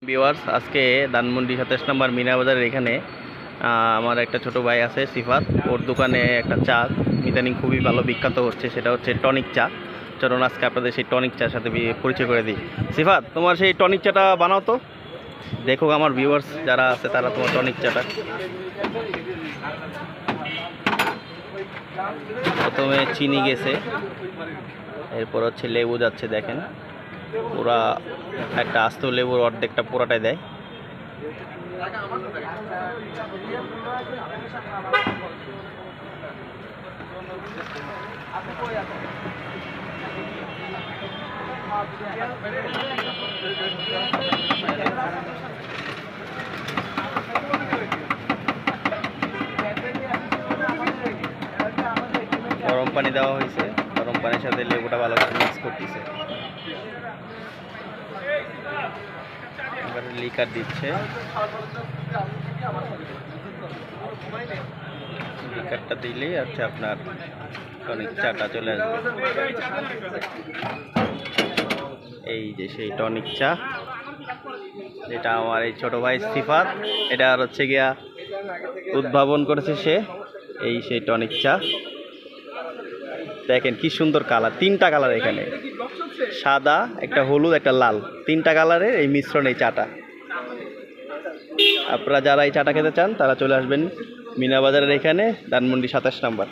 Viewers, আজকে ধানমন্ডি 27 নম্বর মিনা বাজারের এখানে আমার একটা ছোট ভাই আছে সিফাত। ওর দোকানে একটা চা ইদানিং খুবই ভালো বিখ্যাত হচ্ছে, সেটা হচ্ছে টনিক চা। চলুন আজকে আপনাদের সেই টনিক চার সাথে পরিচয় করে দিই। সিফাত, তোমার সেই টনিক চাটা বানাও তো, দেখো আমার ভিউয়ার্স যারা আছে তারা তোমার টনিক চাটা। প্রথমে চিনি গেছে, এরপর হচ্ছে লেবু যাচ্ছে, দেখেন পুরা একটা আস্ত লেবুর অর্ধেকটা পুরাটাই দেয়। গরম পানি দেওয়া হয়েছে, গরম পানির সাথে লেবুটা ভালো করে মিক্স করতেছে। এবার লিকার দিচ্ছে, লিকারটা দিলেই হচ্ছে আপনার টনিক চাটা চলে আসবে। এই যে সেই টনিক চা, যেটা আমার এই ছোট ভাই সিফাত এটা আর হচ্ছে গিয়া উদ্ভাবন করেছে সে। এই সেই টনিক চা, দেখেন কি সুন্দর কালার, তিনটা কালার এখানে, সাদা, একটা হলুদ, একটা লাল, তিনটা কালারের এই মিশ্রণ এই চাটা। আপনারা যারা এই চাটা খেতে চান তারা চলে আসবেন মিনা বাজারের এখানে, ধানমন্ডি 27 নম্বর।